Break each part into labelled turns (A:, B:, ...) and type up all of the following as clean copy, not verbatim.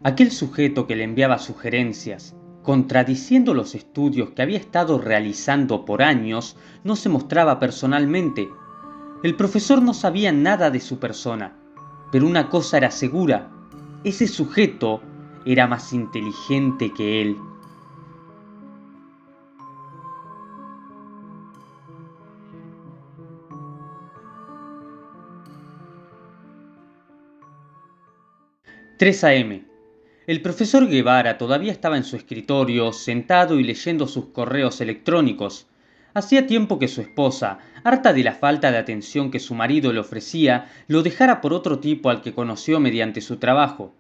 A: Aquel sujeto que le enviaba sugerencias, contradiciendo los estudios que había estado realizando por años, no se mostraba personalmente. El profesor no sabía nada de su persona, pero una cosa era segura: ese sujeto era más inteligente que él. 3 a.m. El profesor Guevara todavía estaba en su escritorio, sentado y leyendo sus correos electrónicos. Hacía tiempo que su esposa, harta de la falta de atención que su marido le ofrecía, lo dejara por otro tipo al que conoció mediante su trabajo.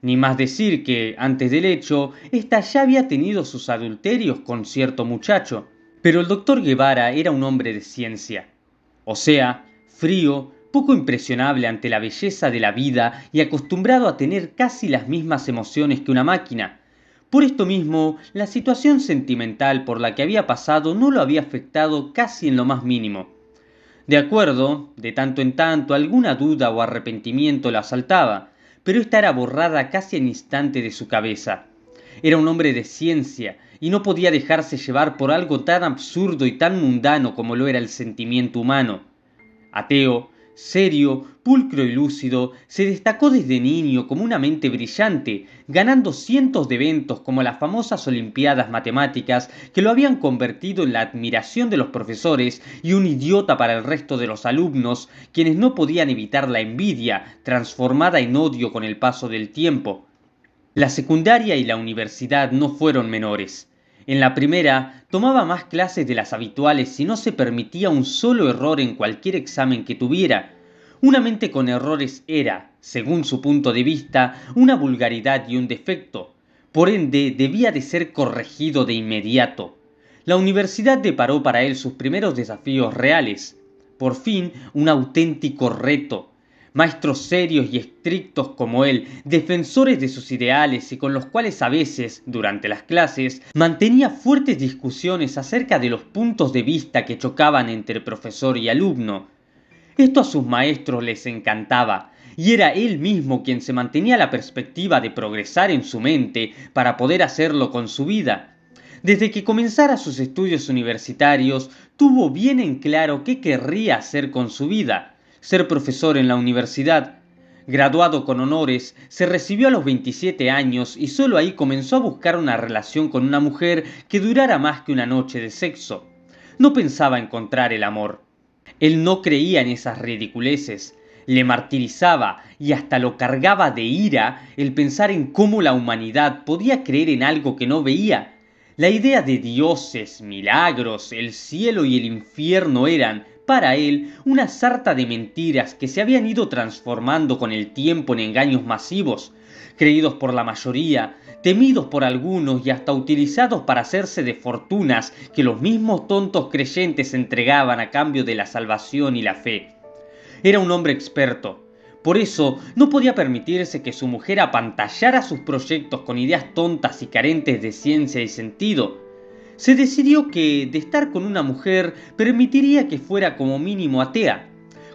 A: Ni más decir que, antes del hecho, ésta ya había tenido sus adulterios con cierto muchacho. Pero el doctor Guevara era un hombre de ciencia. O sea, frío, poco impresionable ante la belleza de la vida y acostumbrado a tener casi las mismas emociones que una máquina. Por esto mismo, la situación sentimental por la que había pasado no lo había afectado casi en lo más mínimo. De acuerdo, de tanto en tanto alguna duda o arrepentimiento lo asaltaba, pero esta era borrada casi al instante de su cabeza. Era un hombre de ciencia y no podía dejarse llevar por algo tan absurdo y tan mundano como lo era el sentimiento humano. Ateo, serio, pulcro y lúcido, se destacó desde niño como una mente brillante, ganando cientos de eventos como las famosas Olimpiadas Matemáticas que lo habían convertido en la admiración de los profesores y un idiota para el resto de los alumnos, quienes no podían evitar la envidia, transformada en odio con el paso del tiempo. La secundaria y la universidad no fueron menores. En la primera, tomaba más clases de las habituales y no se permitía un solo error en cualquier examen que tuviera. Una mente con errores era, según su punto de vista, una vulgaridad y un defecto. Por ende, debía de ser corregido de inmediato. La universidad deparó para él sus primeros desafíos reales. Por fin, un auténtico reto. Maestros serios y estrictos como él, defensores de sus ideales y con los cuales a veces, durante las clases, mantenía fuertes discusiones acerca de los puntos de vista que chocaban entre profesor y alumno. Esto a sus maestros les encantaba, y era él mismo quien se mantenía la perspectiva de progresar en su mente para poder hacerlo con su vida. Desde que comenzara sus estudios universitarios, tuvo bien en claro qué querría hacer con su vida: ser profesor en la universidad. Graduado con honores, se recibió a los 27 años y solo ahí comenzó a buscar una relación con una mujer que durara más que una noche de sexo. No pensaba encontrar el amor. Él no creía en esas ridiculeces. Le martirizaba y hasta lo cargaba de ira el pensar en cómo la humanidad podía creer en algo que no veía. La idea de dioses, milagros, el cielo y el infierno eran, para él, una sarta de mentiras que se habían ido transformando con el tiempo en engaños masivos, creídos por la mayoría, temidos por algunos y hasta utilizados para hacerse de fortunas que los mismos tontos creyentes entregaban a cambio de la salvación y la fe. Era un hombre experto. Por eso no podía permitirse que su mujer apantallara sus proyectos con ideas tontas y carentes de ciencia y sentido. Se decidió que, de estar con una mujer, permitiría que fuera como mínimo atea.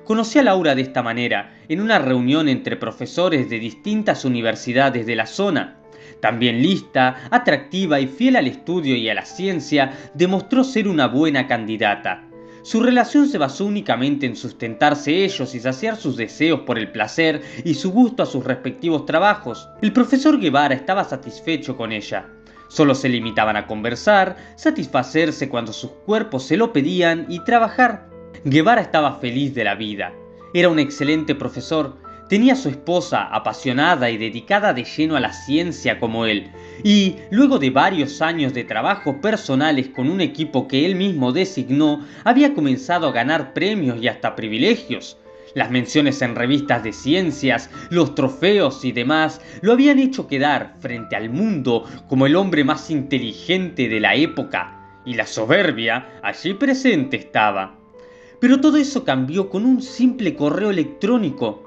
A: Conocí a Laura de esta manera, en una reunión entre profesores de distintas universidades de la zona. También lista, atractiva y fiel al estudio y a la ciencia, demostró ser una buena candidata. Su relación se basó únicamente en sustentarse ellos y saciar sus deseos por el placer y su gusto a sus respectivos trabajos. El profesor Guevara estaba satisfecho con ella. Solo se limitaban a conversar, satisfacerse cuando sus cuerpos se lo pedían y trabajar. Guevara estaba feliz de la vida. Era un excelente profesor. Tenía a su esposa apasionada y dedicada de lleno a la ciencia como él, y luego de varios años de trabajo personales con un equipo que él mismo designó, había comenzado a ganar premios y hasta privilegios. Las menciones en revistas de ciencias, los trofeos y demás lo habían hecho quedar frente al mundo como el hombre más inteligente de la época, y la soberbia allí presente estaba. Pero todo eso cambió con un simple correo electrónico.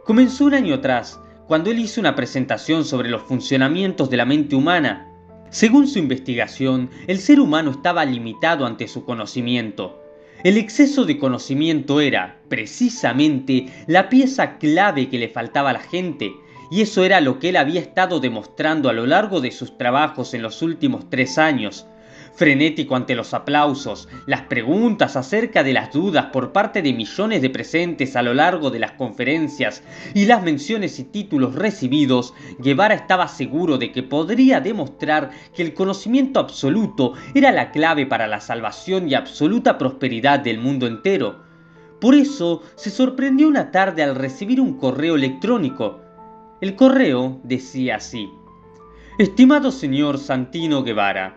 A: Comenzó un año atrás, cuando él hizo una presentación sobre los funcionamientos de la mente humana. Según su investigación, el ser humano estaba limitado ante su conocimiento. El exceso de conocimiento era, precisamente, la pieza clave que le faltaba a la gente, y eso era lo que él había estado demostrando a lo largo de sus trabajos en los últimos 3 años. Frenético ante los aplausos, las preguntas acerca de las dudas por parte de millones de presentes a lo largo de las conferencias y las menciones y títulos recibidos, Guevara estaba seguro de que podría demostrar que el conocimiento absoluto era la clave para la salvación y absoluta prosperidad del mundo entero. Por eso se sorprendió una tarde al recibir un correo electrónico. El correo decía así: Estimado señor Santino Guevara,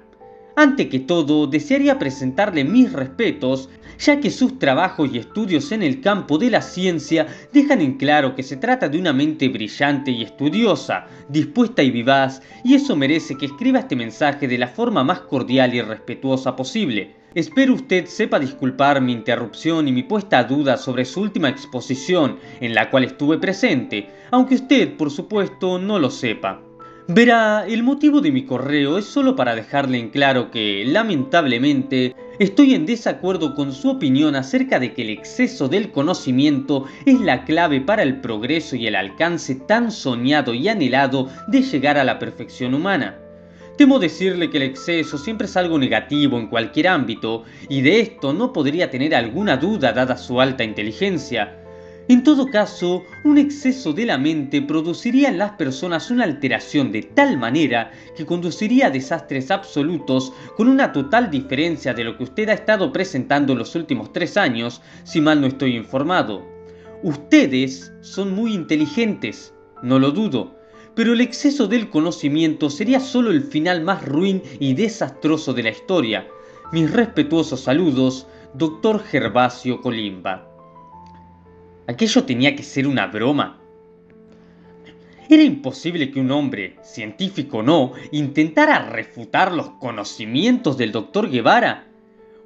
A: ante que todo, desearía presentarle mis respetos, ya que sus trabajos y estudios en el campo de la ciencia dejan en claro que se trata de una mente brillante y estudiosa, dispuesta y vivaz, y eso merece que escriba este mensaje de la forma más cordial y respetuosa posible. Espero usted sepa disculpar mi interrupción y mi puesta a duda sobre su última exposición, en la cual estuve presente, aunque usted, por supuesto, no lo sepa. Verá, el motivo de mi correo es solo para dejarle en claro que, lamentablemente, estoy en desacuerdo con su opinión acerca de que el exceso del conocimiento es la clave para el progreso y el alcance tan soñado y anhelado de llegar a la perfección humana. Temo decirle que el exceso siempre es algo negativo en cualquier ámbito, y de esto no podría tener alguna duda dada su alta inteligencia. En todo caso, un exceso de la mente produciría en las personas una alteración de tal manera que conduciría a desastres absolutos, con una total diferencia de lo que usted ha estado presentando en los últimos 3 años, si mal no estoy informado. Ustedes son muy inteligentes, no lo dudo, pero el exceso del conocimiento sería solo el final más ruin y desastroso de la historia. Mis respetuosos saludos, Dr. Gervasio Colimba. ¿Aquello tenía que ser una broma? Era imposible que un hombre, científico o no, intentara refutar los conocimientos del doctor Guevara.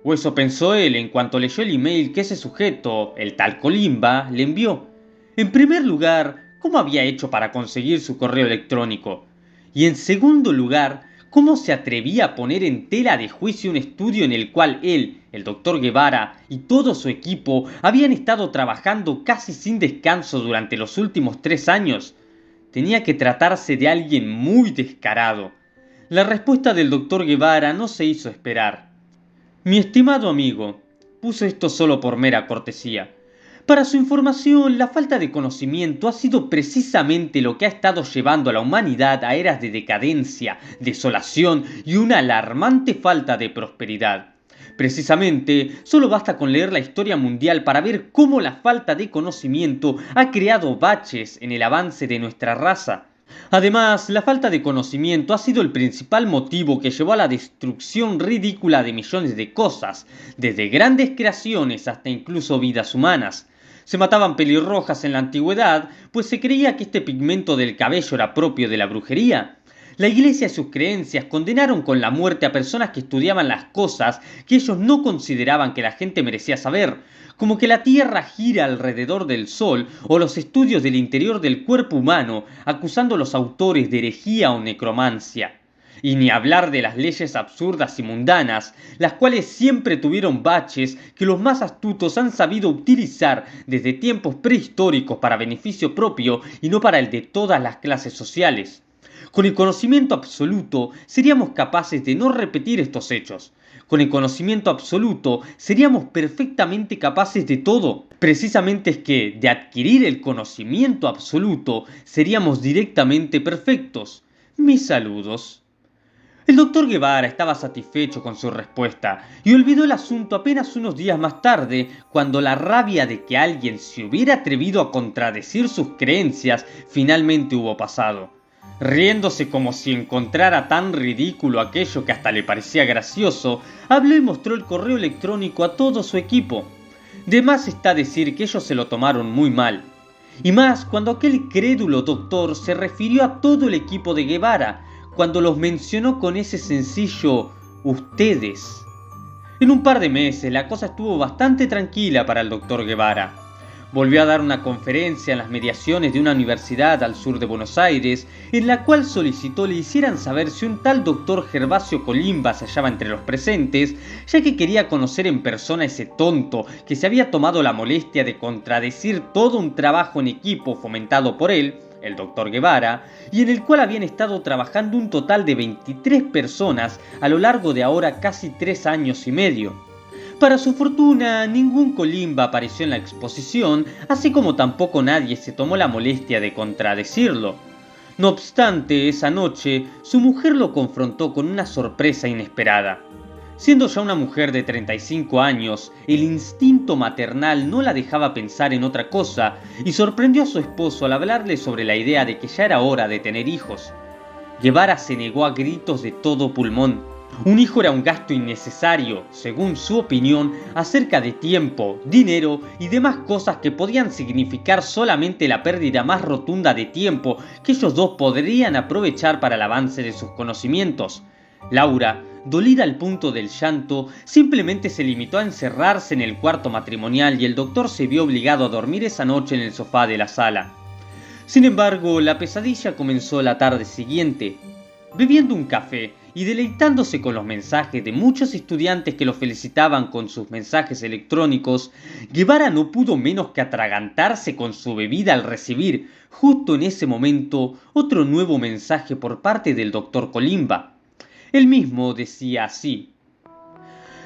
A: O eso pensó él en cuanto leyó el email que ese sujeto, el tal Colimba, le envió. En primer lugar, ¿cómo había hecho para conseguir su correo electrónico? Y en segundo lugar, ¿cómo se atrevía a poner en tela de juicio un estudio en el cual él, el doctor Guevara y todo su equipo habían estado trabajando casi sin descanso durante los últimos 3 años? Tenía que tratarse de alguien muy descarado. La respuesta del doctor Guevara no se hizo esperar. Mi estimado amigo, puso esto solo por mera cortesía. Para su información, la falta de conocimiento ha sido precisamente lo que ha estado llevando a la humanidad a eras de decadencia, desolación y una alarmante falta de prosperidad. Precisamente, solo basta con leer la historia mundial para ver cómo la falta de conocimiento ha creado baches en el avance de nuestra raza. Además, la falta de conocimiento ha sido el principal motivo que llevó a la destrucción ridícula de millones de cosas, desde grandes creaciones hasta incluso vidas humanas. Se mataban pelirrojas en la antigüedad, pues se creía que este pigmento del cabello era propio de la brujería. La iglesia y sus creencias condenaron con la muerte a personas que estudiaban las cosas que ellos no consideraban que la gente merecía saber, como que la Tierra gira alrededor del Sol o los estudios del interior del cuerpo humano, acusando a los autores de herejía o necromancia. Y ni hablar de las leyes absurdas y mundanas, las cuales siempre tuvieron baches que los más astutos han sabido utilizar desde tiempos prehistóricos para beneficio propio y no para el de todas las clases sociales. Con el conocimiento absoluto seríamos capaces de no repetir estos hechos. Con el conocimiento absoluto seríamos perfectamente capaces de todo. Precisamente es que, de adquirir el conocimiento absoluto, seríamos directamente perfectos. Mis saludos. El doctor Guevara estaba satisfecho con su respuesta y olvidó el asunto apenas unos días más tarde, cuando la rabia de que alguien se hubiera atrevido a contradecir sus creencias finalmente hubo pasado. Riéndose como si encontrara tan ridículo aquello que hasta le parecía gracioso, habló y mostró el correo electrónico a todo su equipo. De más está decir que ellos se lo tomaron muy mal. Y más cuando aquel crédulo doctor se refirió a todo el equipo de Guevara, cuando los mencionó con ese sencillo ustedes. En un par de meses la cosa estuvo bastante tranquila para el doctor Guevara. Volvió a dar una conferencia en las mediaciones de una universidad al sur de Buenos Aires, en la cual solicitó le hicieran saber si un tal doctor Gervasio Colimba se hallaba entre los presentes, ya que quería conocer en persona a ese tonto que se había tomado la molestia de contradecir todo un trabajo en equipo fomentado por él, el Dr. Guevara, y en el cual habían estado trabajando un total de 23 personas a lo largo de ahora casi 3 años y medio. Para su fortuna, ningún Colimba apareció en la exposición, así como tampoco nadie se tomó la molestia de contradecirlo. No obstante, esa noche, su mujer lo confrontó con una sorpresa inesperada. Siendo ya una mujer de 35 años, el instinto maternal no la dejaba pensar en otra cosa y sorprendió a su esposo al hablarle sobre la idea de que ya era hora de tener hijos. Guevara se negó a gritos de todo pulmón. Un hijo era un gasto innecesario, según su opinión, acerca de tiempo, dinero y demás cosas que podían significar solamente la pérdida más rotunda de tiempo que ellos dos podrían aprovechar para el avance de sus conocimientos. Laura, dolida al punto del llanto, simplemente se limitó a encerrarse en el cuarto matrimonial y el doctor se vio obligado a dormir esa noche en el sofá de la sala. Sin embargo, la pesadilla comenzó la tarde siguiente. Bebiendo un café y deleitándose con los mensajes de muchos estudiantes que lo felicitaban con sus mensajes electrónicos, Guevara no pudo menos que atragantarse con su bebida al recibir, justo en ese momento, otro nuevo mensaje por parte del doctor Colimba. Él mismo decía así: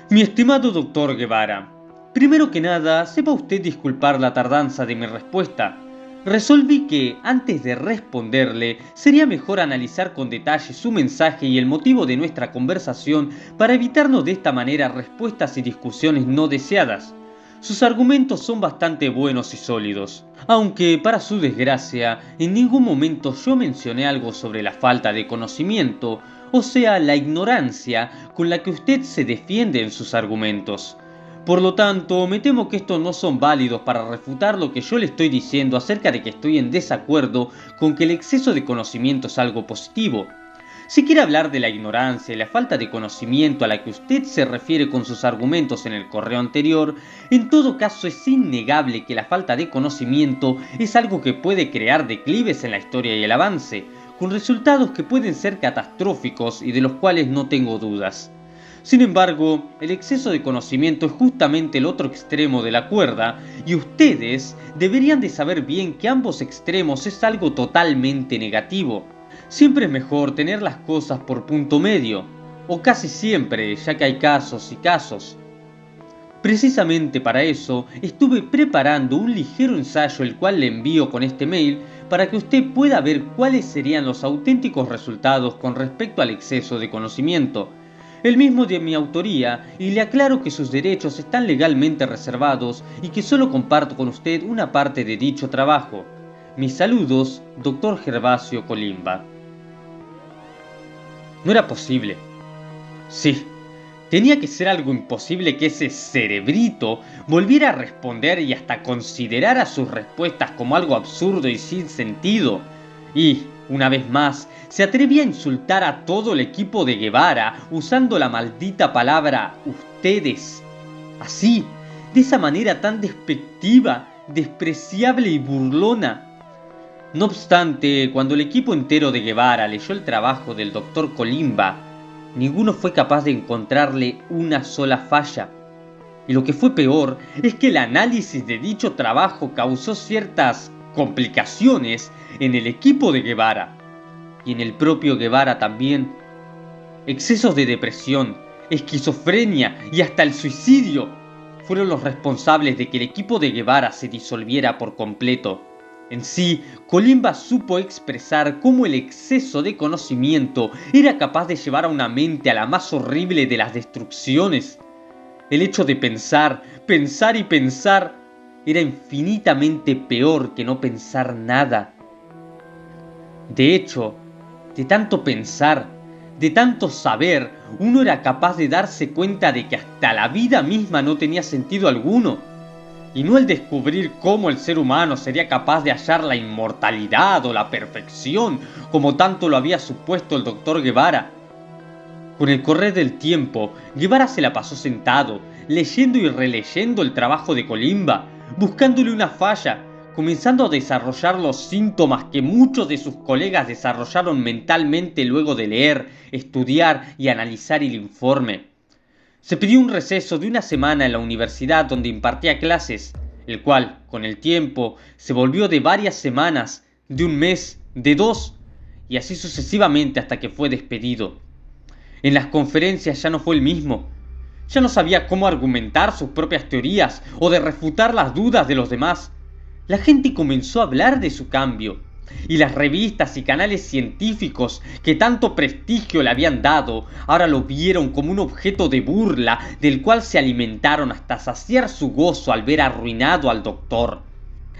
A: Mi estimado doctor Guevara, primero que nada, sepa usted disculpar la tardanza de mi respuesta. Resolví que, antes de responderle, sería mejor analizar con detalle su mensaje y el motivo de nuestra conversación para evitarnos de esta manera respuestas y discusiones no deseadas. Sus argumentos son bastante buenos y sólidos, aunque, para su desgracia, en ningún momento yo mencioné algo sobre la falta de conocimiento, o sea, la ignorancia con la que usted se defiende en sus argumentos. Por lo tanto, me temo que estos no son válidos para refutar lo que yo le estoy diciendo acerca de que estoy en desacuerdo con que el exceso de conocimiento es algo positivo. Si quiere hablar de la ignorancia y la falta de conocimiento a la que usted se refiere con sus argumentos en el correo anterior, en todo caso es innegable que la falta de conocimiento es algo que puede crear declives en la historia y el avance, con resultados que pueden ser catastróficos y de los cuales no tengo dudas. Sin embargo, el exceso de conocimiento es justamente el otro extremo de la cuerda, y ustedes deberían de saber bien que ambos extremos es algo totalmente negativo. Siempre es mejor tener las cosas por punto medio, o casi siempre, ya que hay casos y casos. Precisamente para eso estuve preparando un ligero ensayo el cual le envío con este mail para que usted pueda ver cuáles serían los auténticos resultados con respecto al exceso de conocimiento. El mismo de mi autoría, y le aclaro que sus derechos están legalmente reservados y que solo comparto con usted una parte de dicho trabajo. Mis saludos, Dr. Gervasio Colimba. No era posible. Sí, tenía que ser algo imposible que ese cerebrito volviera a responder y hasta considerara sus respuestas como algo absurdo y sin sentido. Y, una vez más, se atrevía a insultar a todo el equipo de Guevara usando la maldita palabra ustedes. Así, de esa manera tan despectiva, despreciable y burlona. No obstante, cuando el equipo entero de Guevara leyó el trabajo del Dr. Colimba, ninguno fue capaz de encontrarle una sola falla. Y lo que fue peor es que el análisis de dicho trabajo causó ciertas complicaciones en el equipo de Guevara. Y en el propio Guevara también. Excesos de depresión, esquizofrenia y hasta el suicidio fueron los responsables de que el equipo de Guevara se disolviera por completo. En sí, Colimba supo expresar cómo el exceso de conocimiento era capaz de llevar a una mente a la más horrible de las destrucciones. El hecho de pensar, pensar y pensar era infinitamente peor que no pensar nada. De hecho, de tanto pensar, de tanto saber, uno era capaz de darse cuenta de que hasta la vida misma no tenía sentido alguno. Y no el descubrir cómo el ser humano sería capaz de hallar la inmortalidad o la perfección, como tanto lo había supuesto el doctor Guevara. Con el correr del tiempo, Guevara se la pasó sentado, leyendo y releyendo el trabajo de Colimba, buscándole una falla, comenzando a desarrollar los síntomas que muchos de sus colegas desarrollaron mentalmente luego de leer, estudiar y analizar el informe. Se pidió un receso de una semana en la universidad donde impartía clases, el cual, con el tiempo, se volvió de varias semanas, de un mes, de dos, y así sucesivamente hasta que fue despedido. En las conferencias ya no fue el mismo. Ya no sabía cómo argumentar sus propias teorías o de refutar las dudas de los demás. La gente comenzó a hablar de su cambio, y las revistas y canales científicos que tanto prestigio le habían dado, ahora lo vieron como un objeto de burla del cual se alimentaron hasta saciar su gozo al ver arruinado al doctor.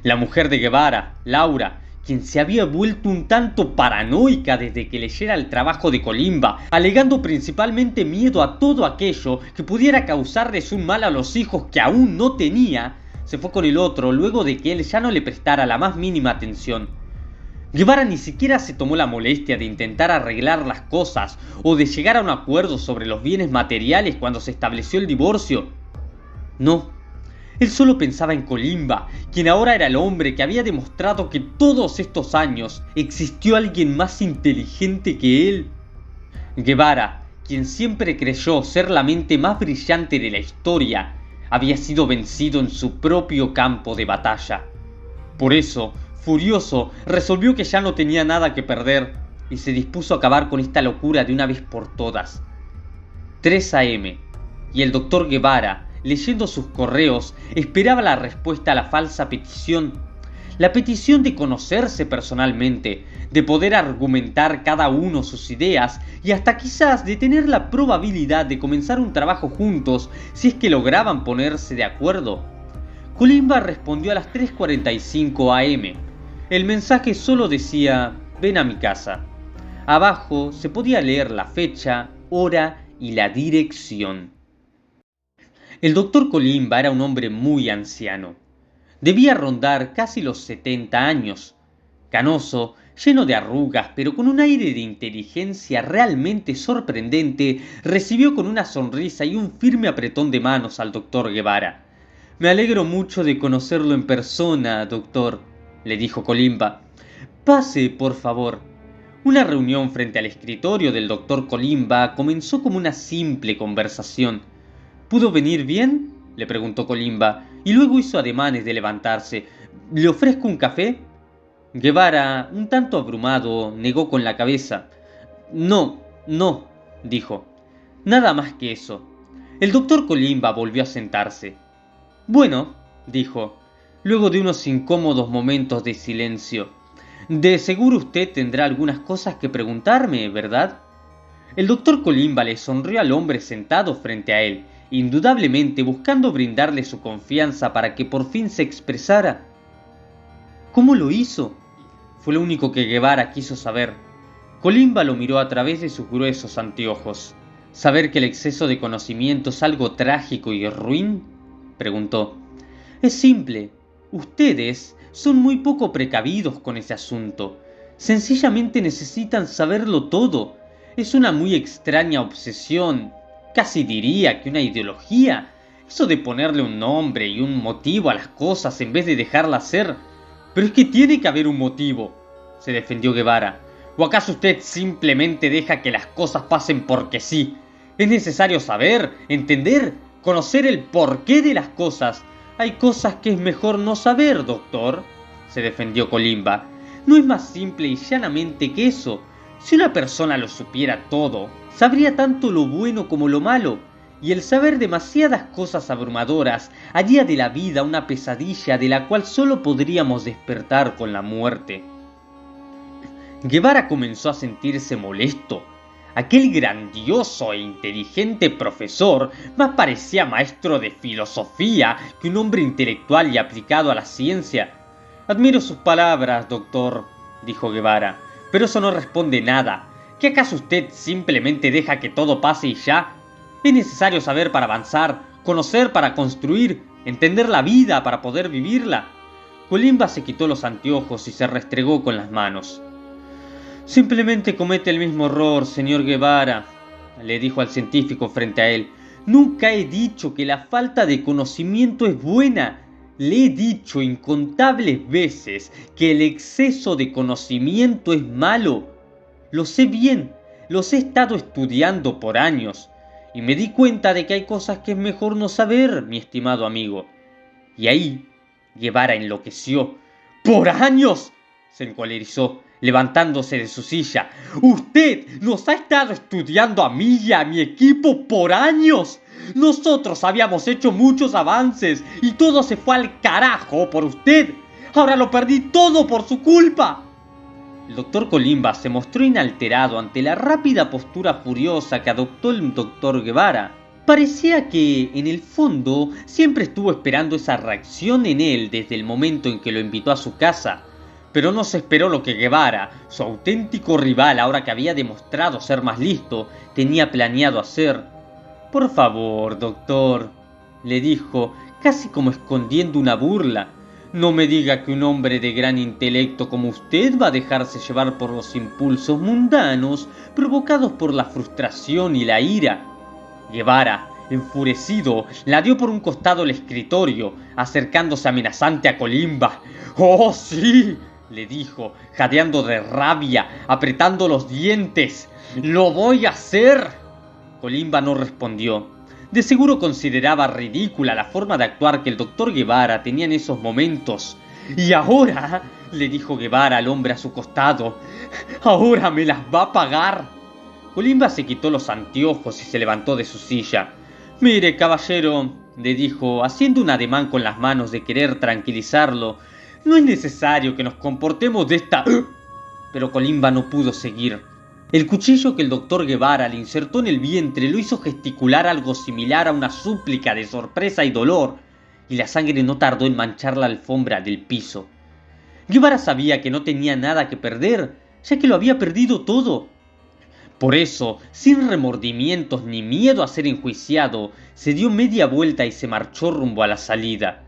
A: La mujer de Guevara, Laura, quien se había vuelto un tanto paranoica desde que leyera el trabajo de Colimba, alegando principalmente miedo a todo aquello que pudiera causarles un mal a los hijos que aún no tenía, se fue con el otro luego de que él ya no le prestara la más mínima atención. Guevara ni siquiera se tomó la molestia de intentar arreglar las cosas o de llegar a un acuerdo sobre los bienes materiales cuando se estableció el divorcio. No. Él solo pensaba en Colimba, quien ahora era el hombre que había demostrado que todos estos años existió alguien más inteligente que él. Guevara, quien siempre creyó ser la mente más brillante de la historia, había sido vencido en su propio campo de batalla. Por eso, furioso, resolvió que ya no tenía nada que perder y se dispuso a acabar con esta locura de una vez por todas. 3 a.m. y el doctor Guevara, leyendo sus correos, esperaba la respuesta a la falsa petición. La petición de conocerse personalmente, de poder argumentar cada uno sus ideas y hasta quizás de tener la probabilidad de comenzar un trabajo juntos si es que lograban ponerse de acuerdo. Colimba respondió a las 3:45 am. El mensaje solo decía: ven a mi casa. Abajo se podía leer la fecha, hora y la dirección. El doctor Colimba era un hombre muy anciano. Debía rondar casi los 70 años. Canoso, lleno de arrugas, pero con un aire de inteligencia realmente sorprendente, recibió con una sonrisa y un firme apretón de manos al doctor Guevara. Me alegro mucho de conocerlo en persona, doctor, le dijo Colimba. Pase, por favor. Una reunión frente al escritorio del doctor Colimba comenzó como una simple conversación. ¿Pudo venir bien?, le preguntó Colimba, y luego hizo ademanes de levantarse. ¿Le ofrezco un café? Guevara, un tanto abrumado, negó con la cabeza. No, dijo. Nada más que eso. El doctor Colimba volvió a sentarse. Bueno, dijo, luego de unos incómodos momentos de silencio. De seguro usted tendrá algunas cosas que preguntarme, ¿verdad? El doctor Colimba le sonrió al hombre sentado frente a él, indudablemente buscando brindarle su confianza para que por fin se expresara. ¿Cómo lo hizo?, fue lo único que Guevara quiso saber. Colimba lo miró a través de sus gruesos anteojos. ¿Saber que el exceso de conocimiento es algo trágico y ruin?, preguntó. Es simple. Ustedes son muy poco precavidos con ese asunto. Sencillamente necesitan saberlo todo. Es una muy extraña obsesión. Casi diría que una ideología. Eso de ponerle un nombre y un motivo a las cosas en vez de dejarlas ser. Pero es que tiene que haber un motivo, se defendió Guevara. ¿O acaso usted simplemente deja que las cosas pasen porque sí? Es necesario saber, entender, conocer el porqué de las cosas. Hay cosas que es mejor no saber, doctor, se defendió Colimba. No es más simple y llanamente que eso. Si una persona lo supiera todo, sabría tanto lo bueno como lo malo, y el saber demasiadas cosas abrumadoras haría de la vida una pesadilla de la cual solo podríamos despertar con la muerte. Guevara comenzó a sentirse molesto. Aquel grandioso e inteligente profesor más parecía maestro de filosofía que un hombre intelectual y aplicado a la ciencia. Admiro sus palabras, doctor, dijo Guevara, pero eso no responde nada. ¿Qué acaso usted simplemente deja que todo pase y ya? Es necesario saber para avanzar, conocer para construir, entender la vida para poder vivirla. Colimba se quitó los anteojos y se restregó con las manos. Simplemente comete el mismo error, señor Guevara, le dijo al científico frente a él. Nunca he dicho que la falta de conocimiento es buena. Le he dicho incontables veces que el exceso de conocimiento es malo. Lo sé bien, los he estado estudiando por años, y me di cuenta de que hay cosas que es mejor no saber, mi estimado amigo. Y ahí, Guevara enloqueció. ¡Por años!, se encolerizó, levantándose de su silla. ¡Usted nos ha estado estudiando a mí y a mi equipo por años! Nosotros habíamos hecho muchos avances y todo se fue al carajo por usted. Ahora lo perdí todo por su culpa. El doctor Colimba se mostró inalterado ante la rápida postura furiosa que adoptó el doctor Guevara. Parecía que, en el fondo, siempre estuvo esperando esa reacción en él desde el momento en que lo invitó a su casa. Pero no se esperó lo que Guevara, su auténtico rival ahora que había demostrado ser más listo, tenía planeado hacer. «Por favor, doctor», le dijo, casi como escondiendo una burla. «No me diga que un hombre de gran intelecto como usted va a dejarse llevar por los impulsos mundanos provocados por la frustración y la ira». Guevara, enfurecido, la dio por un costado el escritorio, acercándose amenazante a Colimba. «¡Oh, sí!», le dijo, jadeando de rabia, apretando los dientes. «¡Lo voy a hacer!». Colimba no respondió. De seguro consideraba ridícula la forma de actuar que el doctor Guevara tenía en esos momentos. «Y ahora», le dijo Guevara al hombre a su costado, «ahora me las va a pagar». Colimba se quitó los anteojos y se levantó de su silla. «Mire, caballero», le dijo, haciendo un ademán con las manos de querer tranquilizarlo, «no es necesario que nos comportemos de esta...». Pero Colimba no pudo seguir. El cuchillo que el doctor Guevara le insertó en el vientre lo hizo gesticular algo similar a una súplica de sorpresa y dolor, y la sangre no tardó en manchar la alfombra del piso. Guevara sabía que no tenía nada que perder, ya que lo había perdido todo. Por eso, sin remordimientos ni miedo a ser enjuiciado, se dio media vuelta y se marchó rumbo a la salida.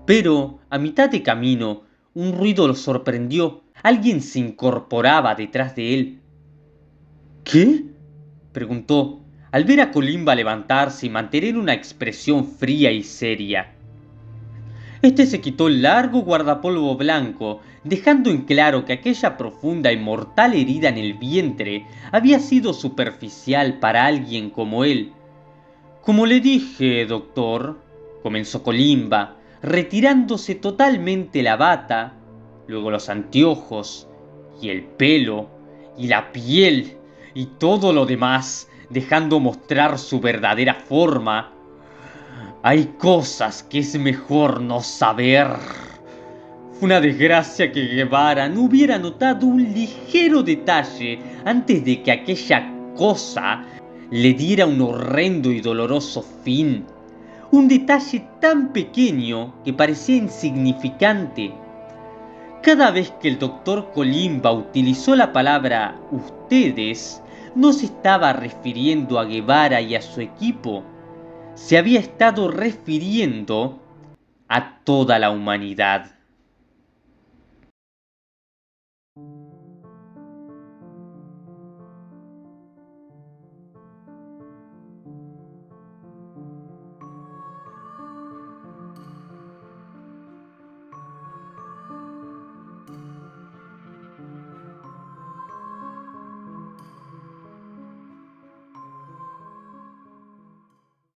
A: Pero, a mitad de camino, un ruido lo sorprendió. Alguien se incorporaba detrás de él. «¿Qué?», preguntó, al ver a Colimba levantarse y mantener una expresión fría y seria. Este se quitó el largo guardapolvo blanco, dejando en claro que aquella profunda y mortal herida en el vientre había sido superficial para alguien como él. «Como le dije, doctor», comenzó Colimba, retirándose totalmente la bata, luego los anteojos, y el pelo, y la piel, y todo lo demás, dejando mostrar su verdadera forma. «Hay cosas que es mejor no saber». Fue una desgracia que Guevara no hubiera notado un ligero detalle antes de que aquella cosa le diera un horrendo y doloroso fin. Un detalle tan pequeño que parecía insignificante. Cada vez que el doctor Colimba utilizó la palabra «ustedes», no se estaba refiriendo a Guevara y a su equipo. Se había estado refiriendo a toda la humanidad.